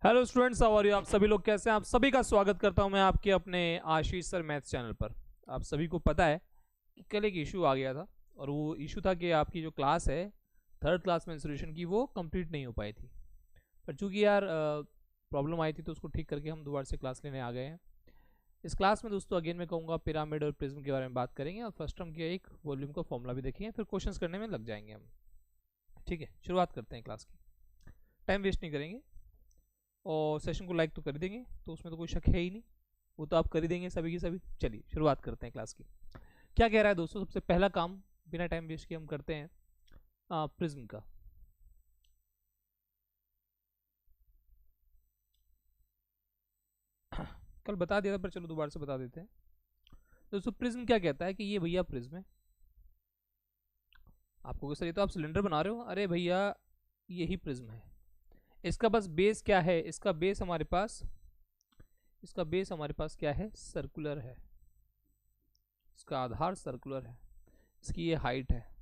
Hello students, how are you. आप सभी लोग कैसे हैं? आप सभी का स्वागत करता हूं मैं आपके अपने आशीष सर मैथ्स चैनल पर। आप सभी को पता है कि कल एक इशू आ गया था, और वो इशू था कि आपकी जो क्लास है थर्ड क्लास मेंस्ट्रुएशन की, वो कंप्लीट नहीं हो पाई थी। पर चूंकि यार प्रॉब्लम आई थी, तो उसको ठीक करके हम दोबारा से क्लास लेने आ गए हैं। इस क्लास में दोस्तों अगेन मैं कहूँगा पिरामिड और प्रिज्म के बारे में बात करेंगे, और फर्स्ट टर्म के एक वॉल्यूम का फॉर्मूला भी देखेंगे, फिर क्वेश्चंस करने में लग जाएंगे हम। ठीक है, शुरुआत करते हैं क्लास की। टाइम वेस्ट नहीं करेंगे, और सेशन को लाइक तो कर देंगे, तो उसमें तो कोई शक है ही नहीं, वो तो आप कर ही देंगे सभी की सभी। चलिए शुरुआत करते हैं क्लास की। क्या कह रहा है दोस्तों? सबसे पहला काम बिना टाइम वेस्ट किए हम करते हैं प्रिज्म का। कल बता दिया था, पर चलो दोबारा से बता देते हैं दोस्तों। प्रिज्म क्या कहता है कि ये भैया प्रिज्म है। आपको सर ये तो आप सिलेंडर बना रहे हो, अरे भैया यही प्रिज्म है। इसका बस बेस क्या है? इसका बेस हमारे पास क्या है? सर्कुलर है। इसका आधार सर्कुलर है, इसकी ये हाइट है।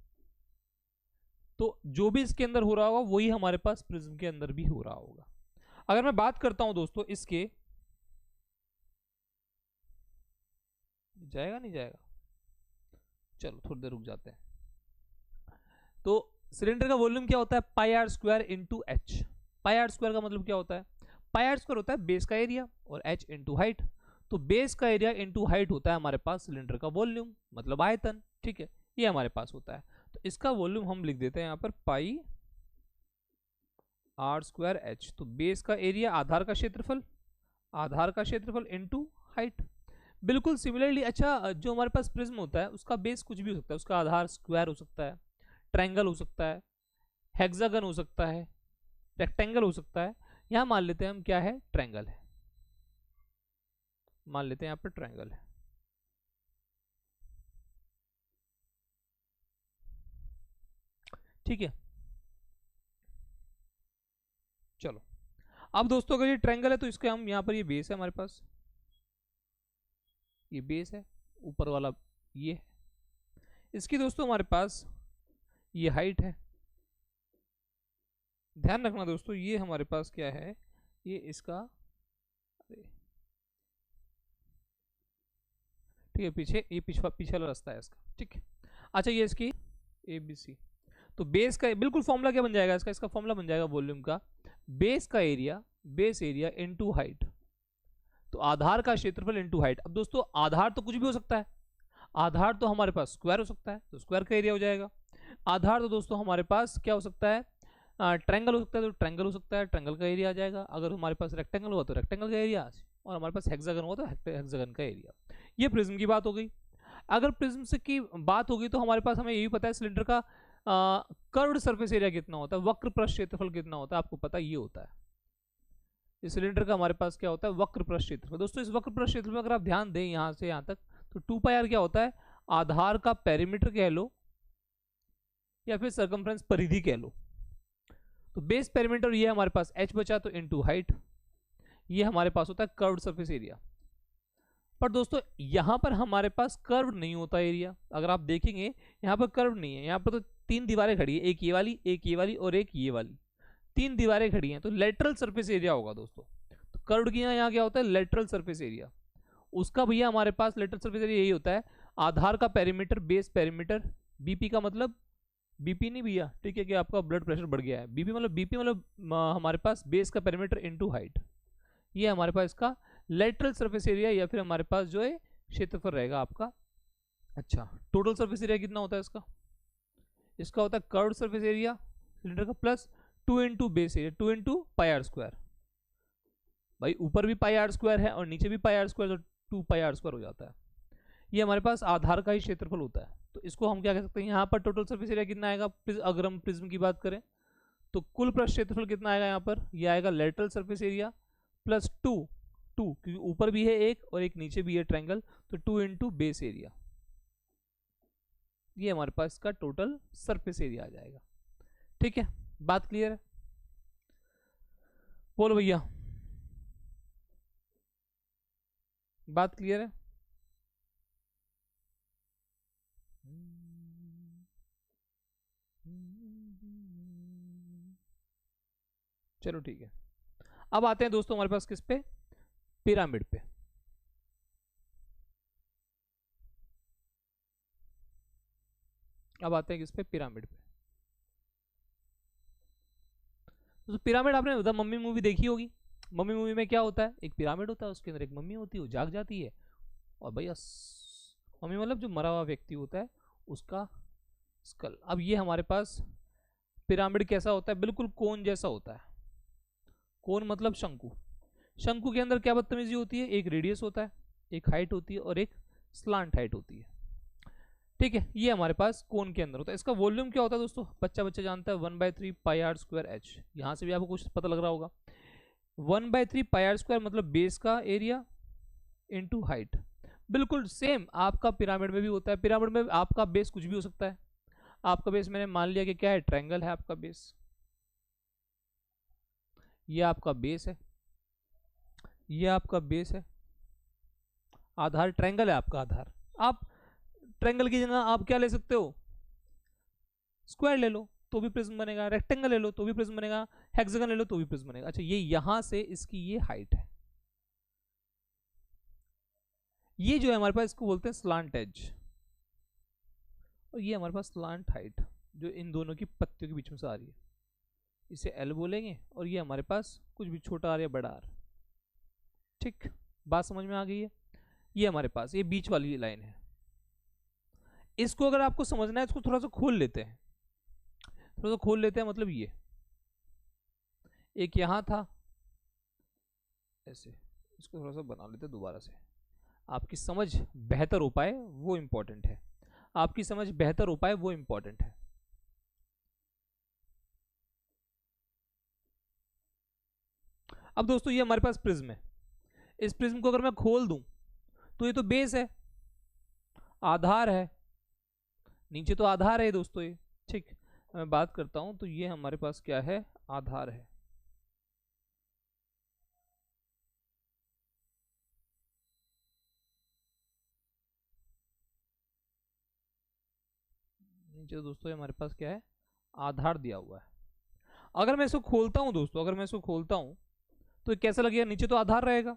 तो जो भी इसके अंदर हो रहा होगा वही हमारे पास प्रिज्म के अंदर भी हो रहा होगा। अगर मैं बात करता हूं दोस्तों इसके, जाएगा नहीं जाएगा, चलो थोड़ी देर रुक जाते हैं। तो सिलेंडर का वॉल्यूम क्या होता है? Pi R square into H. Pi R square का मतलब क्या होता है? पाई आर स्क्वायर होता है बेस का एरिया, और एच इंटू हाइट। तो बेस का एरिया इंटू हाइट होता है हमारे पास सिलेंडर का वॉल्यूम, मतलब आयतन। ठीक है, ये हमारे पास होता है। तो इसका वॉल्यूम हम लिख देते हैं यहां पर पाई आर स्क्वायर एच। तो बेस का एरिया, आधार का क्षेत्रफल इंटू हाइट। बिल्कुल सिमिलरली, अच्छा जो हमारे पास प्रिज्म होता है उसका बेस कुछ भी हो सकता है। उसका आधार स्क्वायर हो सकता है, ट्रायंगल हो सकता है, हेक्सागन हो सकता है, रेक्टेंगल हो सकता है। यहां मान लेते हैं हम क्या है? ट्रायंगल है। मान लेते हैं यहां पर ट्रायंगल है। ठीक है, चलो। अब दोस्तों अगर ये ट्रायंगल है तो इसके हम यहां पर, ये बेस है हमारे पास, ये बेस है, ऊपर वाला ये है। इसकी दोस्तों हमारे पास ये हाइट है। ध्यान रखना दोस्तों, ये हमारे पास क्या है? ये इसका, अरे ठीक है, पीछे ये पीछे वाला रास्ता है इसका। ठीक है, अच्छा ये इसकी ए बी सी। तो बेस का बिल्कुल फॉर्मूला क्या बन जाएगा इसका? इसका फॉर्मूला बन जाएगा वॉल्यूम का बेस का area, base area into height. तो आधार का क्षेत्रफल इनटू हाइट। अब दोस्तों आधार तो कुछ भी हो सकता है। आधार तो हमारे पास स्क्वायर हो सकता है, तो स्क्वायर का एरिया हो जाएगा। आधार तो दोस्तों हमारे पास क्या हो सकता है? ट्रायंगल हो सकता है, तो ट्रायंगल हो सकता है, ट्रायंगल का एरिया आ जाएगा। अगर हमारे पास रेक्टेंगल हुआ तो रेक्टेंगल का एरिया, और हमारे पास हेक्सागन हुआ तो हेक्सागन का एरिया। ये प्रिज्म की बात हो गई। अगर प्रिज्म से की बात होगी तो हमारे पास, हमें ये भी पता है सिलेंडर का कर्व्ड सरफेस एरिया कितना होता है, वक्र पृष्ठ क्षेत्रफल कितना होता है, आपको पता ये होता है। इस सिलेंडर का हमारे पास क्या होता है? वक्र पृष्ठ क्षेत्रफल। दोस्तों इस वक्र पृष्ठ क्षेत्रफल में अगर आप ध्यान दें यहां से यहां तक, तो 2 पाई क्या होता है? आधार का पेरीमीटर कह लो, या फिर सरकमफ्रेंस परिधि कह लो। तो बेस पेरीमीटर ये हमारे पास h बचा, तो इनटू हाइट, ये हमारे पास होता है कर्व्ड सरफेस एरिया। पर दोस्तों यहां पर हमारे पास कर्व नहीं होता एरिया। अगर आप देखेंगे यहां पर कर्व नहीं है, यहां पर तो तीन दीवारें खड़ी है, एक ये वाली, एक ये वाली और एक ये वाली। तीन दीवारें खड़ी हैं, तो लेटरल सरफेस एरिया होगा दोस्तों। तो कर्व की यहां क्या होता है? Lateral surface area. उसका भैया हमारे पास लेटरल सरफेस एरिया यही होता है, आधार का पेरीमीटर, बेस पेरीमीटर। बीपी का मतलब, बीपी नहीं भैया, ठीक है, कि आपका ब्लड प्रेशर बढ़ गया है। बीपी मतलब हमारे पास बेस का पेरीमीटर इनटू हाइट। ये हमारे पास इसका लेटरल सरफेस एरिया, या फिर हमारे पास जो है क्षेत्रफल रहेगा आपका। अच्छा, टोटल सरफेस एरिया कितना होता है इसका? इसका होता है कर्व्ड सरफेस एरिया सिलेंडर का plus 2 into base area, 2 into pi R square. भाई ऊपर भी पाई आर स्क्वायर है और नीचे भी पाई आर स्क्वायर, तो 2 पाई आर स्क्वायर हो जाता है। ये हमारे पास आधार का ही क्षेत्रफल होता है। तो इसको हम क्या कह सकते हैं? यहाँ पर टोटल सरफेस एरिया कितना आएगा अगर हम प्रिज्म की बात करें, तो कुल पृष्ठ क्षेत्रफल कितना आएगा यहाँ पर? ये आएगा लेटरल सरफेस एरिया प्लस 2 क्योंकि ऊपर भी है एक और एक नीचे भी है ट्रायंगल, तो 2 इंटू बेस एरिया। ये हमारे पास इसका टोटल सरफेस एरिया आ जाएगा। ठीक है, बात क्लियर है? बोलो भैया, बात क्लियर है? चलो ठीक है। अब आते हैं दोस्तों हमारे पास किस पे, पिरामिड पे। अब आते हैं किस पे, पिरामिड पे। तो पिरामिड आपने द मम्मी मूवी देखी होगी। मम्मी मूवी में क्या होता है, एक पिरामिड होता है, उसके अंदर एक मम्मी होती है, वो जाग जाती है और भैया मम्मी मतलब जो मरा हुआ व्यक्ति होता है उसका स्कल। अब ये हमारे पास पिरामिड कैसा होता है, बिल्कुल कोन जैसा होता है। कोन मतलब शंकु। शंकु के अंदर क्या बदतमीजी होती है, एक रेडियस होता है, एक हाइट होती है और एक स्लांट हाइट होती है। ठीक है, ये हमारे पास कोन के अंदर होता है। इसका वॉल्यूम क्या होता है दोस्तों, बच्चा बच्चा जानता है, 1/3 पाई आर स्क्वायर एच। यहाँ से भी आपको कुछ पता लग रहा होगा। 1/3 पाई आर स्क्वायर मतलब बेस का एरिया इंटू हाइट। बिल्कुल सेम आपका पिरामिड में भी होता है। पिरामिड में आपका बेस कुछ भी हो सकता है। आपका बेस मैंने मान लिया कि क्या है, ट्रायंगल है आपका बेस। ये आपका बेस है, ये आपका बेस है, आधार ट्रायंगल है आपका आधार। आप ट्रायंगल की जगह आप क्या ले सकते हो, स्क्वायर ले लो तो भी प्रिज्म बनेगा, रेक्टेंगल ले लो तो भी प्रिज्म बनेगा, हेक्सागन ले लो तो भी प्रिज्म बनेगा। अच्छा, ये यहां से इसकी ये हाइट है, ये जो है हमारे पास इसको बोलते हैं स्लांट एज, और ये हमारे पास स्लांट हाइट जो इन दोनों की पत्तियों के बीच में से आ रही है, इसे एल बोलेंगे। और ये हमारे पास कुछ भी छोटा आर या बड़ा आर। ठीक, बात समझ में आ गई है। ये हमारे पास ये बीच वाली लाइन है। इसको अगर आपको समझना है इसको थोड़ा सा खोल लेते हैं, थोड़ा सा खोल लेते हैं। मतलब ये एक यहां था ऐसे, इसको थोड़ा सा बना लेते हैं दोबारा से, आपकी समझ बेहतर हो पाए वो इंपॉर्टेंट है। आपकी समझ बेहतर हो पाए वो इंपॉर्टेंट है। अब दोस्तों ये हमारे पास प्रिज्म है। इस प्रिज्म को अगर मैं खोल दूं तो ये तो बेस है, आधार है, नीचे तो आधार है दोस्तों ये। ठीक, मैं बात करता हूं तो ये हमारे पास क्या है, आधार है। नीचे तो दोस्तों ये हमारे पास क्या है, आधार दिया हुआ है। अगर मैं इसको खोलता हूं दोस्तों, अगर मैं इसको खोलता हूं तो ये कैसा लगेगा, नीचे तो आधार रहेगा,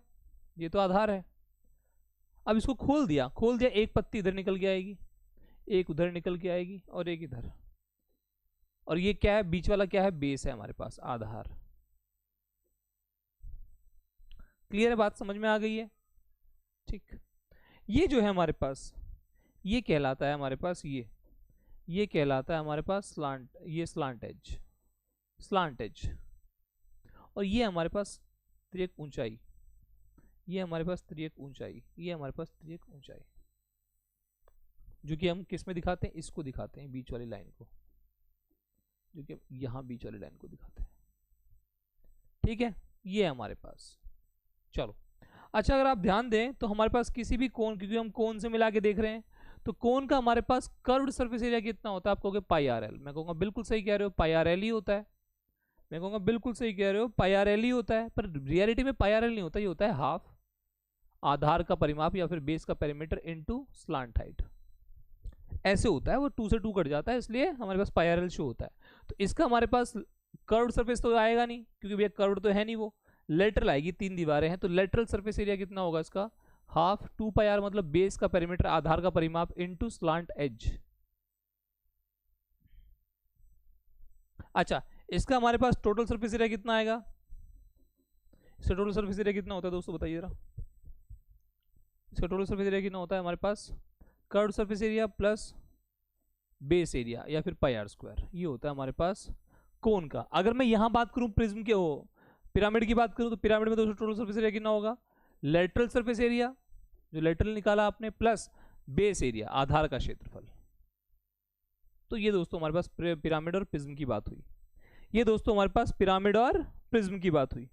ये तो आधार है। अब इसको खोल दिया, खोल दिया, एक पत्ती इधर निकल के आएगी, एक उधर निकल के आएगी और एक इधर। और ये क्या है, बीच वाला क्या है, बेस है हमारे पास, आधार। क्लियर है, बात समझ में आ गई है। ठीक, ये जो है हमारे पास ये कहलाता है हमारे पास ये कहलाता है हमारे पास स्लांट, ये स्लांट एज, स्लांट एज। और ये हमारे पास त्रियक ऊंचाई, ये हमारे पास त्रियक ऊंचाई, ये हमारे पास त्रियक ऊंचाई, जो कि हम किस में दिखाते हैं, इसको दिखाते हैं, बीच वाली लाइन को, जो कि यहां बीच वाली लाइन को दिखाते हैं। ठीक है, ये है हमारे पास। चलो, अच्छा अगर आप ध्यान दें तो हमारे पास किसी भी कोण, क्योंकि हम कोण से मिला के देख रहे हैं, तो कोण का हमारे पास कर्व्ड सरफेस एरिया कितना होता है, आप कहोगे पाई आर एल। मैं कहूंगा बिल्कुल सही कह रहे हो, पाई आर एल ही होता है। मैं कहूंगा बिल्कुल सही कह रहे हो, पाई आर एल ही होता है। पर रियलिटी में पाई आर एल नहीं होता, ये होता है हाफ आधार का परिमाप या फिर बेस का पेरीमीटर इनटू स्लांट हाइट, ऐसे होता है। वो 2 से 2 कट जाता है, इसलिए हमारे पास पाई आर एल शो होता है। तो इसका हमारे पास कर्व्ड सरफेस तो आएगा नहीं, क्योंकि भैया कर्व्ड तो है नहीं, वो लेटरल आएगी, 3 दीवारें हैं, तो लेटरल सरफेस एरिया कितना होगा इसका, हाफ 2 पाई आर, मतलब बेस का पेरीमीटर, आधार का परिमाप इनटू स्लांट एज। अच्छा, इसका हमारे पास टोटल सरफेस एरिया कितना आएगा, इसका टोटल सरफेस एरिया कितना होता है दोस्तों, बताइए जरा। इसका टोटल सरफेस एरिया कितना होता है हमारे पास, curved surface area plus base area या फिर पाई आर स्क्वायर, ये होता है हमारे पास कोन का। अगर मैं यहां बात करूं प्रिज्म के, हो पिरामिड की बात करूं, तो पिरामिड में दोस्तों टोटल सरफेस एरिया कितना होगा, लेटरल सरफेस एरिया जो लेटरल निकाला आपने, प्लस बेस एरिया, आधार का क्षेत्रफल। तो ये दोस्तों हमारे पास पिरामिड और प्रिज्म की बात हुई। ये दोस्तों हमारे पास पिरामिड और प्रिज्म की बात हुई।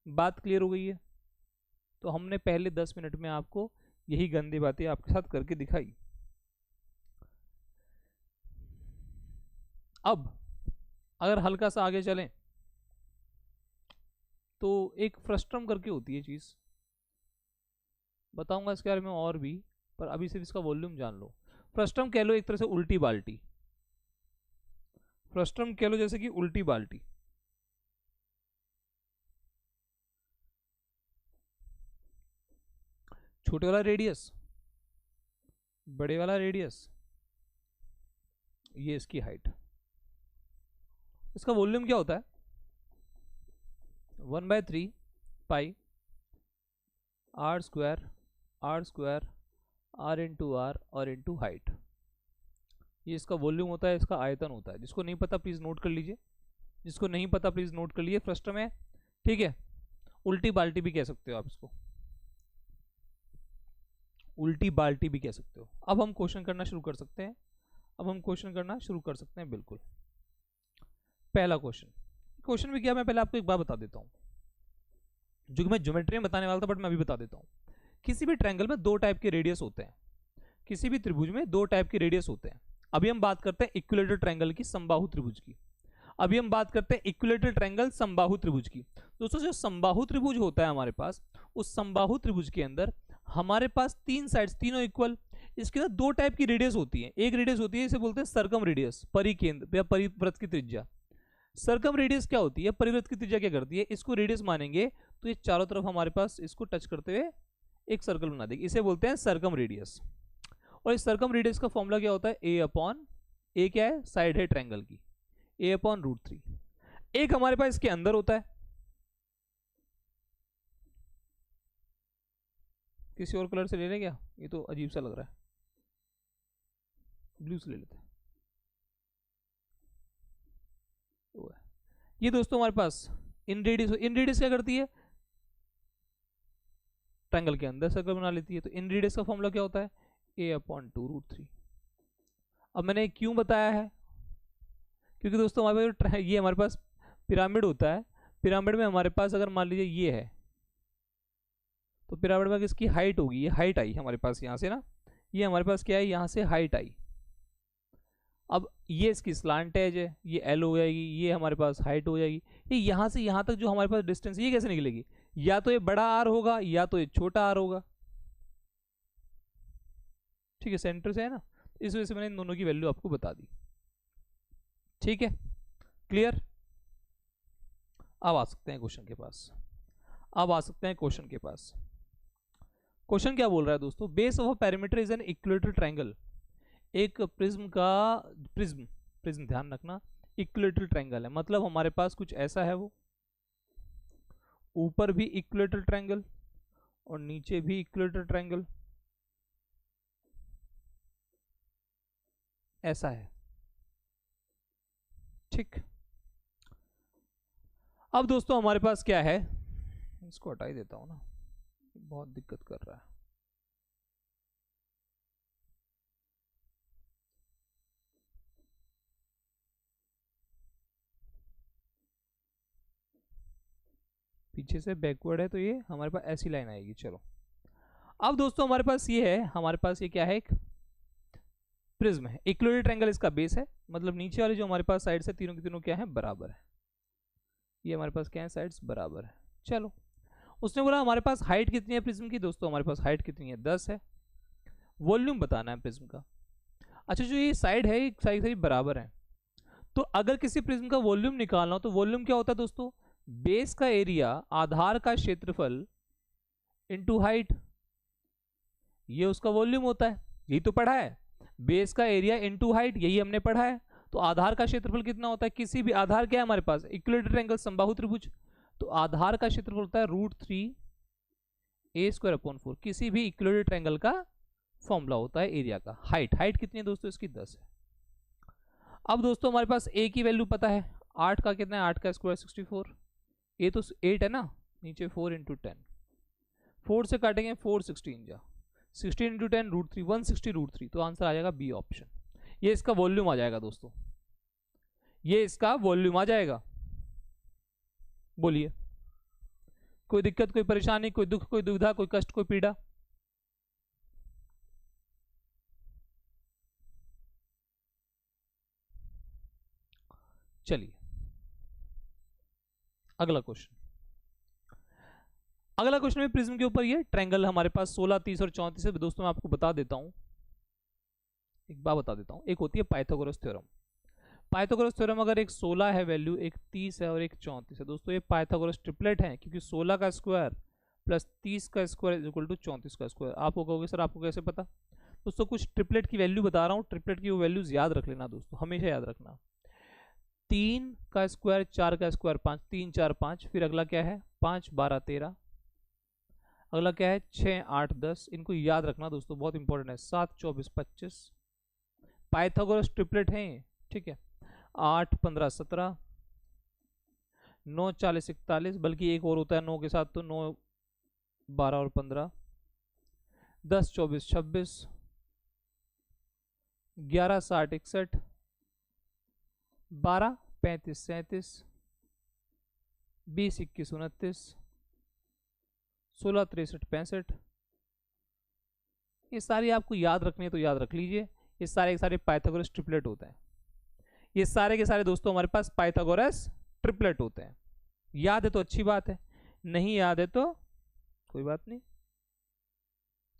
बात क्लियर हो गई है। तो हमने पहले 10 मिनट में आपको यही गंदी बातें आपके साथ करके दिखाई। अब अगर हल्का सा आगे चलें तो एक फ्रस्ट्रम करके होती है चीज, बताऊंगा इसके बारे में और भी, पर अभी सिर्फ इसका वॉल्यूम जान लो। फ्रस्ट्रम कह लो एक तरह से उल्टी बाल्टी, फ्रस्ट्रम कह लो जैसे कि उल्टी बाल्टी। छोटे वाला रेडियस, बड़े वाला रेडियस, ये इसकी हाइट। इसका वॉल्यूम क्या होता है? 1/3 pi R square R into R और इंटू हाइट। ये इसका वॉल्यूम होता है, इसका आयतन होता है। जिसको नहीं पता प्लीज नोट कर लीजिए, जिसको नहीं पता प्लीज नोट कर लीजिए फर्स्ट में, ठीक है। उल्टी बाल्टी भी कह सकते हो आप इसको, उल्टी बाल्टी भी कह सकते हो। अब हम क्वेश्चन करना शुरू कर सकते हैं, बिल्कुल। पहला क्वेश्चन भी क्या, मैं पहले आपको एक बात बता देता हूं जो कि मैं ज्योमेट्री में बताने वाला था, बट मैं अभी बता देता हूं। किसी भी ट्रायंगल में दो टाइप के रेडियस होते हैं, किसी भी त्रिभुज में दो टाइप के रेडियस होते हैं। अभी हम बात करते हैं इक्विलेटरल ट्रायंगल की, समबाहु त्रिभुज की। अभी हम बात करते हैं इक्विलेटरल ट्रायंगल समबाहु त्रिभुज की। दोस्तों जो समबाहु त्रिभुज होता है हमारे पास, उस समबाहु त्रिभुज के अंदर हमारे पास तीन साइड्स, तीनों इक्वल। इसके अंदर दो टाइप की रेडियस होती है। एक रेडियस होती है, इसे बोलते हैं सर्कम रेडियस, परिकेंद्र या परिवृत्त की त्रिज्या। सर्कम रेडियस क्या होती है, परिवृत्त की त्रिज्या क्या करती है, इसको रेडियस मानेंगे तो ये चारों तरफ हमारे पास इसको टच करते हुए एक सर्कल बना देगी, इसे बोलते हैं सर्कम रेडियस। और इस सर्कम रेडियस का फॉर्मूला क्या होता है, ए क्या है, साइड है ट्रायंगल की, a/√3। एक हमारे पास इसके अंदर होता है, किसी और कलर से ले लें क्या, ये तो अजीब सा लग रहा है, ब्लू से ले लेते हैं। ये दोस्तों हमारे पास इन रेडियस क्या करती है, ट्रायंगल के अंदर सर्कल बना लेती है। तो इन रेडियस का फॉर्मूला क्या होता है, a/√3। अब मैंने क्यों बताया है, क्योंकि दोस्तों हमारे पास ये हमारे पास पिरामिड होता है। पिरामिड में हमारे पास अगर मान लीजिए ये है, तो पिरामिड में किसकी हाइट होगी, ये हाइट आई हमारे पास यहाँ से ना, ये हमारे पास क्या है, यहाँ से हाइट आई। अब ये इसकी स्लांट एज है, ये एल हो जाएगी, ये हमारे पास हाइट हो जाएगी। ये यहाँ से यहाँ तक जो हमारे पास डिस्टेंस, ये कैसे निकलेगी, या तो ये बड़ा आर होगा या तो ये छोटा आर होगा, ठीक है, सेंटर से है ना। इस वजह से मैंने इन दोनों की वैल्यू आपको बता दी, ठीक है, क्लियर। अब आ सकते हैं क्वेश्चन के पास। क्वेश्चन क्या बोल रहा है दोस्तों, base of parameter is an equilateral triangle. एक प्रिज्म ध्यान रखना, इक्विलेटरल ट्रायंगल है, मतलब हमारे पास कुछ ऐसा है, वो ऊपर भी इक्विलेटरल ट्रायंगल और नीचे भी इक्विलेटरल ट्रायंगल, ऐसा है, ठीक। अब दोस्तों हमारे पास क्या है, इसको हटा ही देता हूं ना, बहुत दिक्कत कर रहा है। पीछे से बैकवर्ड है तो ये हमारे पास ऐसी लाइन आएगी। चलो अब दोस्तों हमारे पास ये है, हमारे पास ये क्या है, एक प्रिज्म है, इक्विलेटरल ट्रायंगल इसका बेस है, मतलब नीचे वाले जो हमारे पास साइड्स है तीनों की तीनों क्या है, बराबर है। ये हमारे पास क्या है, साइड्स बराबर है। चलो उसने बोला हमारे पास हाइट कितनी है प्रिज्म की, दोस्तों हमारे पास हाइट कितनी है, 10 है। वॉल्यूम बताना है प्रिज्म का। अच्छा जो ये साइड है, साइड बराबर है, तो अगर किसी प्रिज्म का वॉल्यूम निकालना हो तो वॉल्यूम क्या होता है दोस्तों, बेस का एरिया, आधार का क्षेत्रफल इनटू हाइट, ये उसका वॉल्यूम होता है। यही तो पढ़ा है, बेस का एरिया इनटू हाइट, यही हमने पढ़ा है। तो आधार का क्षेत्रफल कितना होता है, किसी भी आधार क्या है हमारे पास, इक्विलेटरल ट्रायंगल समबाहु त्रिभुज, तो आधार का क्षेत्रफल होता है √3a²/4। किसी भी इक्विलेटरल ट्रायंगल का फॉर्मूला होता है एरिया का। हाइट कितनी है दोस्तों, इसकी 10 है। अब दोस्तों हमारे पास a की वैल्यू पता है, 8 का कितना है, 8 का स्क्वायर 64, a तो 8 है ना, नीचे 4 × 10, 4 से काटेंगे 4 16 जा, 16 × 10 √3, 160√3, तो आंसर आ जाएगा बी ऑप्शन। ये इसका वॉल्यूम आ जाएगा दोस्तों, ये इसका वॉल्यूम आ जाएगा। बोलिए कोई दिक्कत, कोई परेशानी, कोई दुख, कोई दुविधा, कोई कष्ट, कोई पीड़ा। चलिए अगला क्वेश्चन में प्रिज्म के ऊपर ये ट्रायंगल हमारे पास 16, 30 और 34 है। दोस्तों मैं आपको बता देता हूं, एक बात बता देता हूं, एक होती है पाइथागोरस थ्योरम। पाइथागोरस थ्योरम अगर एक 16 है वैल्यू, एक 30 है और एक 34 है, दोस्तों ये पाइथागोरस ट्रिपलेट है, क्योंकि 16 का स्क्वायर प्लस 30 का स्क्वायर इज इक्वल टू 34 का स्क्वायर। आप कहोगे सर आपको कैसे पता? दोस्तों कुछ ट्रिपलेट की वैल्यू बता रहा हूँ, ट्रिपलेट की वो वैल्यूज याद रख लेना दोस्तों, हमेशा याद रखना। 3 का स्क्वायर 4 का स्क्वायर 5, 3 4 5, फिर अगला क्या है 5 12 13, अगला क्या है 6 8 10, इनको याद रखना दोस्तों, बहुत इंपॉर्टेंट है। 7 24 25, पाइथागोरस ट्रिपलेट है, ठीक है। 8 15 17, 9 40 41, बल्कि एक और होता है 9 के साथ, तो 9 12 और 15, 10 24 26, 11 60 61, 12 35 37, 20 21 29, 16 63 65। ये सारी आपको याद रखनी है तो याद रख लीजिए, ये सारे के सारे पाइथागोरस ट्रिपलेट होते हैं। ये सारे के सारे दोस्तों हमारे पास पाइथागोरस ट्रिपलेट होते हैं। याद है तो अच्छी बात है, नहीं याद है तो कोई बात नहीं,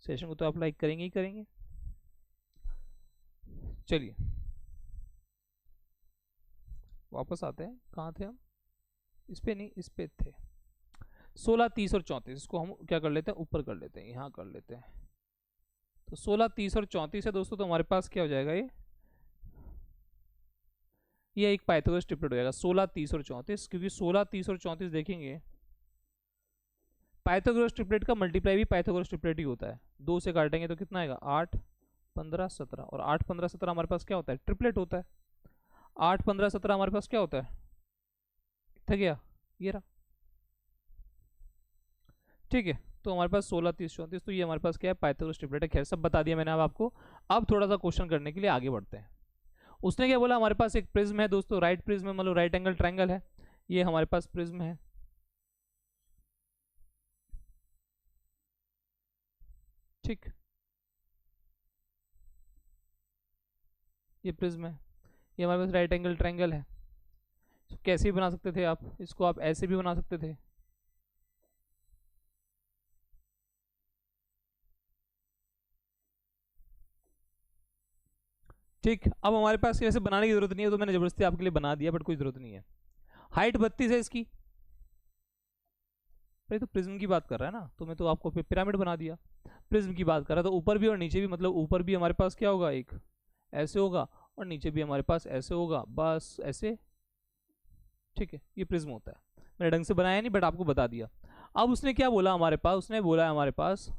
सेशन को तो आप लाइक करेंगे ही करेंगे। चलिए वापस आते हैं, कहाँ थे हम? इस पे नहीं, इस पे थे। 16 30 और 34, इसको हम क्या कर लेते हैं, ऊपर कर लेते हैं, यहाँ कर लेते हैं। तो 16 30 और 34 है दोस्तों, तो हमारे पास क्या हो जाएगा, ये एक पाइथागोरस ट्रिपलेट हो जाएगा 16 30 और 34, क्योंकि 16 30 और 34 देखेंगे पाइथागोरस ट्रिपलेट का मल्टीप्लाई भी पाइथागोरस ट्रिपलेट ही होता है। 2 से काटेंगे तो कितना आएगा 8 15 17, और 8 15 17 हमारे पास क्या होता है, ट्रिपलेट होता है। 8 15 17 हमारे पास क्या होता है, कितना गया, ये रहा, ठीक है। तो हमारे पास 16 30 34, तो ये हमारे पास क्या है, पाइथागोरस ट्रिपलेट है। खैर सब बता दिया मैंने अब आपको। अब थोड़ा सा क्वेश्चन करने के लिए आगे बढ़ते हैं। उसने क्या बोला, हमारे पास एक प्रिज्म है दोस्तों, राइट प्रिज्म है, मतलब राइट एंगल ट्रायंगल है, ये हमारे पास प्रिज्म है, ठीक, ये प्रिज्म है, ये हमारे पास राइट एंगल ट्रायंगल है। तो कैसे भी बना सकते थे आप इसको, आप ऐसे भी बना सकते थे, ठीक। अब हमारे पास ऐसे बनाने की जरूरत नहीं है, तो मैंने जबरदस्ती आपके लिए बना दिया, बट कोई जरूरत नहीं है। हाइट 32 है इसकी, भाई तो प्रिज्म की बात कर रहा है ना, तो मैं तो आपको पिरामिड बना दिया। प्रिज्म की बात कर रहा है, तो ऊपर भी और नीचे भी, मतलब ऊपर भी हमारे पास क्या होगा, एक ऐसे होगा, और नीचे भी हमारे पास ऐसे होगा, बस ऐसे, ठीक है। ये प्रिज्म होता है, मैंने ढंग से बनाया नहीं, बट आपको बता दिया। अब उसने क्या बोला हमारे पास, उसने बोला हमारे पास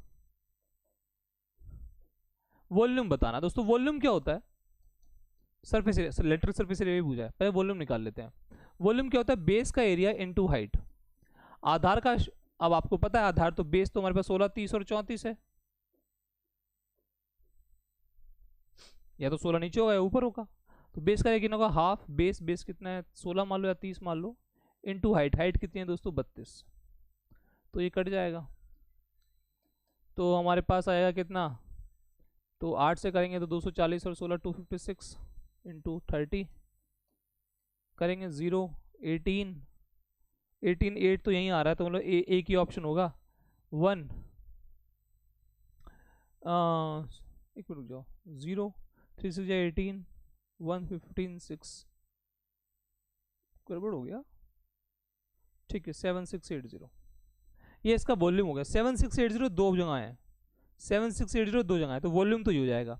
वॉल्यूम बताना। दोस्तों वॉल्यूम क्या होता है, surface area, lateral surface area भी पूछा है, पहले वॉल्यूम निकाल लेते हैं। वॉल्यूम क्या होता है, बेस का एरिया इनटू हाइट। आधार का, अब आपको पता है आधार, तो बेस तो हमारे पास 16 30 और 34 है, या तो 16 नीचे होगा या ऊपर होगा, तो बेस का कितना होगा, हाफ बेस, बेस कितना है 16 मान लो या 30 मान लो, इनटू हाइट, हाइट कितनी है दोस्तों 32, तो ये कट जाएगा, तो हमारे पास आएगा कितना, तो 8 से करेंगे तो 240 और 16 256 इंटू 30 करेंगे 0 18 18 8 तो यहीं आ रहा है, तो मतलब एक ही ऑप्शन होगा 1, एक मिनट रुक जाओ, 0 3 6 18 1 15 6, गड़बड़ हो गया, ठीक है 7680, ये इसका वॉल्यूम हो गया। 7680 दो जगह है, 7680 दो जगह है, तो वॉल्यूम तो ये हो जाएगा।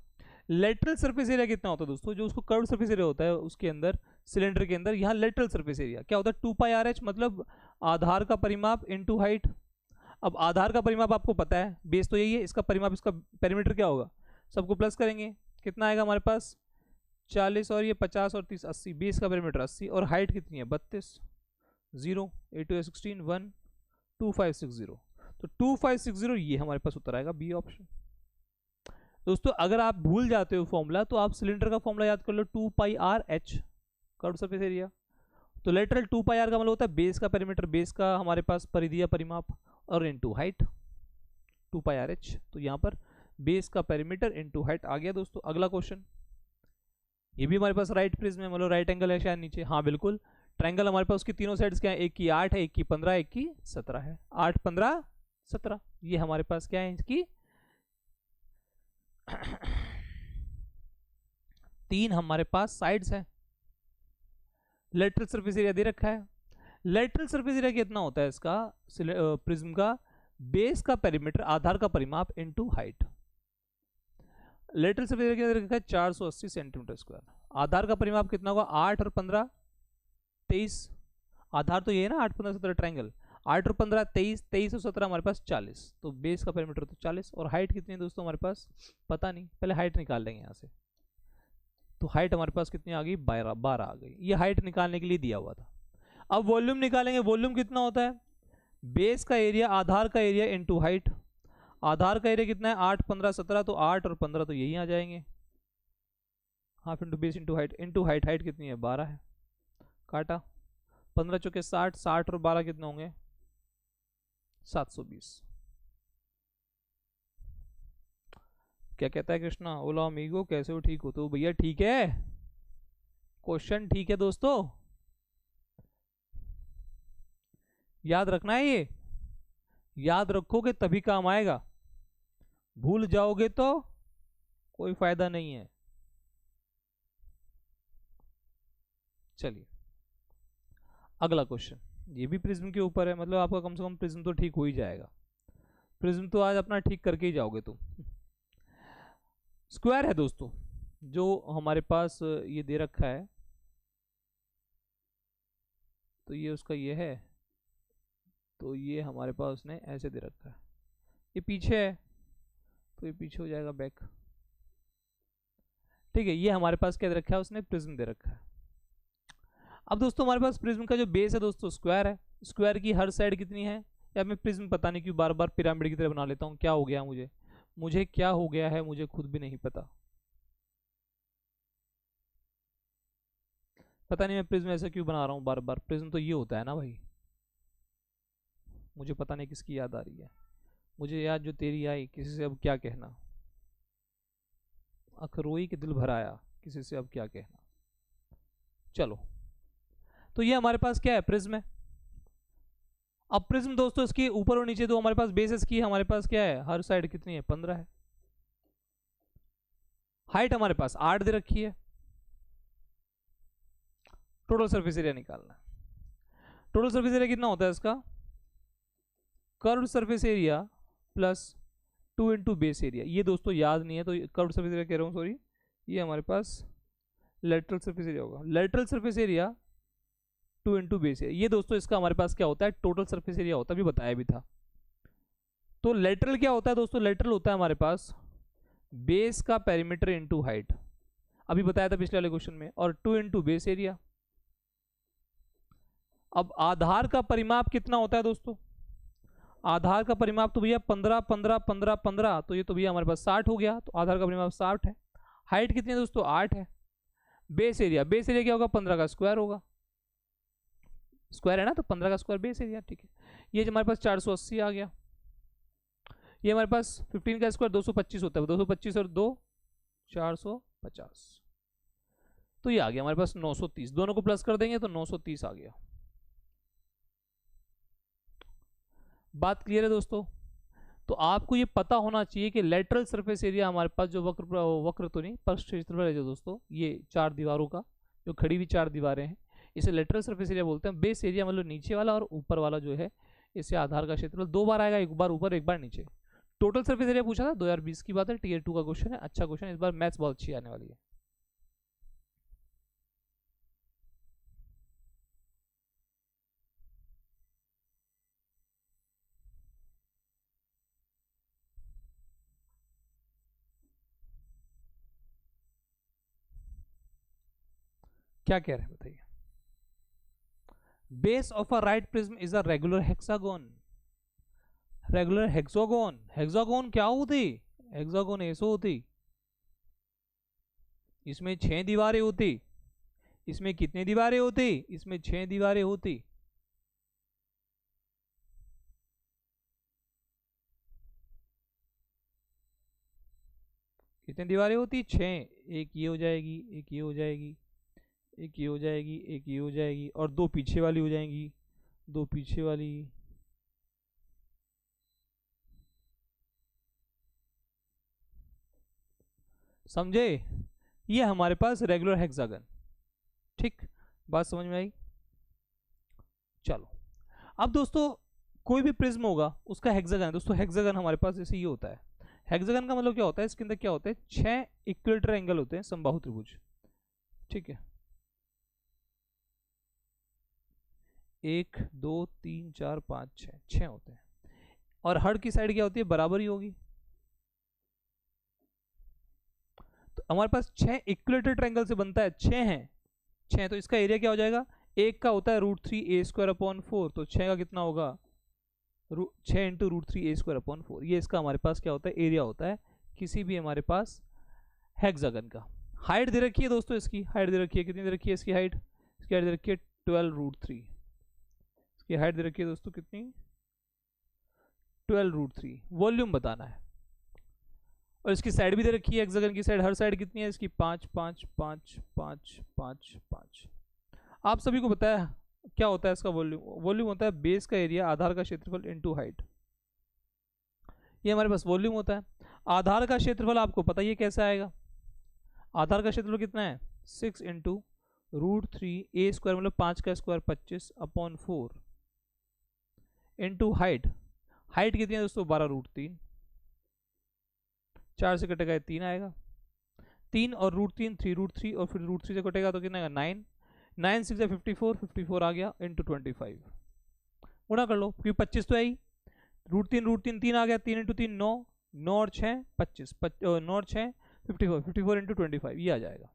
लेटरल सरफेस एरिया कितना होता है दोस्तों, जो उसको कर्व सरफेस एरिया होता है उसके अंदर, सिलेंडर के अंदर, यहाँ लेटरल सरफेस एरिया क्या होता है 2 पाई आर एच, मतलब आधार का परिमाप इनटू हाइट। अब आधार का परिमाप आपको पता है, बेस तो यही है, इसका परिमाप, इसका पेरीमीटर क्या होगा, सबको प्लस करेंगे, कितना आएगा हमारे पास 40 और ये 50 और 30 80, बेस का पेरीमीटर 80, और हाइट कितनी है 32, 0 8 2 16 1 2560, तो 2560 ये हमारे पास उत्तर आएगा बी ऑप्शन। दोस्तों अगर आप भूल जाते हो फॉर्मूला, तो आप सिलेंडर का फॉर्मूला याद कर लो, 2 pi R H curve surface area, तो लेटरल 2 पाई आर का मतलब होता है बेस का पेरीमीटर, बेस का हमारे पास परिधीय परिमाप, और into height 2 pi R H, तो यहाँ पर बेस का पेरीमीटर इनटू हाइट आ गया। दोस्तों अगला क्वेश्चन, ये भी हमारे पास राइट प्रिज्म है, मतलब राइट एंगल है शायद नीचे, हाँ बिल्कुल, ट्रायंगल हमारे पास उसकी तीनों साइड्स क्या है, एक की 8 है, एक की 15, एक की 17 है, 8 15 17, ये हमारे पास क्या है इसकी 3 हमारे पास साइड्स है। लेटरल सरफेस एरिया दे रखा है, लेटरल सरफेस एरिया कितना होता है इसका प्रिज्म का, बेस का पेरीमीटर, आधार का परिमाप into height. Lateral surface area रखा है 480 सेंटीमीटर स्क्वायर। आधार का परिमाप कितना होगा? 8 और 15 23। आधार तो ये है ना, 8 15 17 ट्राइंगल। 8 और 15 23, 23 और 17 हमारे पास 40। तो बेस का पेरीमीटर तो 40। और हाइट कितनी है दोस्तों हमारे पास? पता नहीं, पहले हाइट निकाल लेंगे यहाँ से। तो हाइट हमारे पास कितनी आ गई? 12 आ गई। ये हाइट निकालने के लिए दिया हुआ था। अब वॉल्यूम निकालेंगे। वॉल्यूम कितना होता है? बेस का एरिया, आधार का एरिया इनटू हाइट। आधार का एरिया कितना है? 8 15 17, तो 8 और 15 तो यही आ जाएंगे। Half into base into height. Into height, height कितनी है? 12 है। काटा, 15 चौके 60, 60 और 12 कितने होंगे? 720। क्या कहता है कृष्णा? ओला अमीगो कैसे हो? ठीक हो? तो भैया ठीक है, क्वेश्चन ठीक है दोस्तों, याद रखना है। ये याद रखोगे तभी काम आएगा, भूल जाओगे तो कोई फायदा नहीं है। चलिए अगला क्वेश्चन, ये भी प्रिज्म के ऊपर है, मतलब आपका कम से कम प्रिज्म तो ठीक हो ही जाएगा। प्रिज्म तो आज अपना ठीक करके ही जाओगे तुम। स्क्वायर है दोस्तों, जो हमारे पास ये दे रखा है, तो ये उसका ये है, तो ये हमारे पास उसने ऐसे दे रखा है। ये पीछे है तो ये पीछे हो जाएगा बैक। ठीक है, ये हमारे पास क्या दे रखा है? उसने प्रिज्म दे रखा है। अब दोस्तों हमारे पास प्रिज्म का जो बेस है दोस्तों स्क्वायर है। स्क्वायर की हर साइड कितनी है? या मैं प्रिज्म पता नहीं क्यों बार बार पिरामिड की तरह बना लेता हूँ, क्या हो गया मुझे क्या हो गया है मुझे खुद भी नहीं पता। पता नहीं मैं प्रिज्म ऐसा क्यों बना रहा हूँ बार बार। प्रिज्म तो ये होता है ना भाई। मुझे पता नहीं किसकी याद आ रही है, मुझे याद जो तेरी आई, किसी से अब क्या कहना। अखरोई के दिल भर आया, किसी से अब क्या कहना। चलो, तो ये हमारे पास क्या है? प्रिज्म है। अब प्रिज्म दोस्तों इसकी ऊपर और नीचे दो हमारे पास बेसिस की, हमारे पास क्या है? हर साइड कितनी है? 15 है। हाइट हमारे पास 8 दे रखी है। टोटल सरफेस एरिया निकालना है। टोटल सरफेस एरिया कितना होता है इसका? Curved surface area plus 2 into base area. ये दोस्तों याद नहीं है तो कर्व्ड सरफेस एरिया कह रहा हूँ, सॉरी, ये हमारे पास लेटरल सरफेस एरिया होगा। Lateral surface area 2 into base area. ये दोस्तों इसका हमारे पास क्या होता है? टोटल सरफेस एरिया होता है, अभी बताया भी था। तो लेटरल क्या होता है दोस्तों? लेटरल होता है हमारे पास बेस का पेरीमीटर इंटू हाइट, अभी बताया था पिछले वाले क्वेश्चन में, और 2 इंटू बेस एरिया। अब आधार का परिमाप कितना होता है दोस्तों? आधार का परिमाप तो भैया 15 15 15 15, तो ये तो भैया हमारे पास 60 हो गया, तो आधार का परिमाप 60 है। हाइट कितनी है दोस्तों? 8 है। बेस एरिया, बेस एरिया क्या होगा? 15 का स्क्वायर होगा। स्क्वायर है ना, तो 15 का स्क्वायर बेस एरिया। ठीक है, ये जो हमारे पास 480 आ गया। ये हमारे पास 15 का स्क्वायर 225 होता है, 225 और 2 450, तो ये आ गया हमारे पास 930। दोनों को प्लस कर देंगे तो 930 आ गया। बात क्लियर है दोस्तों? तो आपको ये पता होना चाहिए कि लेटरल सरफेस एरिया हमारे पास जो वक्र तो नहीं, पृष्ठ क्षेत्रफल है जो दोस्तों, ये 4 दीवारों का, जो खड़ी हुई 4 दीवारें हैं, इसे लेटरल सरफेस एरिया बोलते हैं। बेस एरिया मतलब नीचे वाला, और ऊपर वाला जो है इसे आधार का क्षेत्रफल। 2 बार आएगा, एक बार ऊपर एक बार नीचे। टोटल सरफेस एरिया पूछा था, 2020 की बात है, टीयर 2 का क्वेश्चन है। अच्छा क्वेश्चन, इस बार मैथ्स बहुत अच्छी आने वाली है। क्या कह रहे हैं बताइए? Base of a right prism is a regular hexagon. Regular hexagon, hexagon क्या होती? हेक्सागोन ऐसो होती, इसमें 6 दीवारें होती। इसमें कितनी दीवारें होती? इसमें 6 दीवारें होती। कितनी दीवारें होती? 6। एक ये हो जाएगी, एक ये हो जाएगी, एक ये हो जाएगी, एक ये हो जाएगी, और 2 पीछे वाली हो जाएंगी, 2 पीछे वाली। समझे? ये हमारे पास रेगुलर हेक्सागन। ठीक, बात समझ में आई? चलो, अब दोस्तों कोई भी प्रिज्म होगा उसका हेक्सागन, दोस्तों हेक्सागन हमारे पास जैसे ये होता है। हेक्सागन का मतलब क्या होता है, इसके अंदर क्या होता है, 6 इक्विलेटरल एंगल होते हैं, समबाहु त्रिभुज, ठीक है। 1 2 3 4 5 6, 6 होते हैं। और हर की साइड क्या होती है, बराबर ही होगी। तो हमारे पास 6 इक्विलेटरल ट्रायंगल से बनता है, 6 हैं, 6, तो इसका एरिया क्या हो जाएगा, एक का होता है √3a² / 4, तो 6 का कितना होगा, 6 × √3a² / 4, ये इसका हमारे पास क्या होता है, एरिया होता है किसी भी हमारे पास हेक्सागन का। हाइट दे रखी है दोस्तों, इसकी हाइट दे रखी है, कितनी दे रखी है इसकी हाइट, इसकी हाइट दे रखी है 12√3, इसकी हाइट दे रखी है दोस्तों कितनी, 12√3, वॉल्यूम बताना है। और इसकी साइड भी दे रखी है, हेक्सागन की साइड, हर साइड कितनी है इसकी, 5 5 5 5 5 5। आप सभी को पता है क्या होता है इसका वॉल्यूम, वॉल्यूम होता है बेस का एरिया, आधार का क्षेत्रफल इनटू हाइट, ये हमारे पास वॉल्यूम होता है। आधार का क्षेत्रफल आपको पता ही है कैसे आएगा, आधार का क्षेत्रफल कितना है, 6 × √3a² मतलब 5 का स्क्वायर 25/4 इनटू हाइट, हाइट कितनी है दोस्तों 12√3, 4 से कटेगा 3 आएगा, 3 और √3 3√3 और फिर √3 से कटेगा तो कितना आएगा 9, 9 6 है 54, 54 आ गया इंटू 25, गुणा कर लो क्योंकि 25 तो है ही, √3 3 आ गया, 3 × 3 9, 9 और 6 25, 9 और 6 54, 54 × 25 ये आ जाएगा,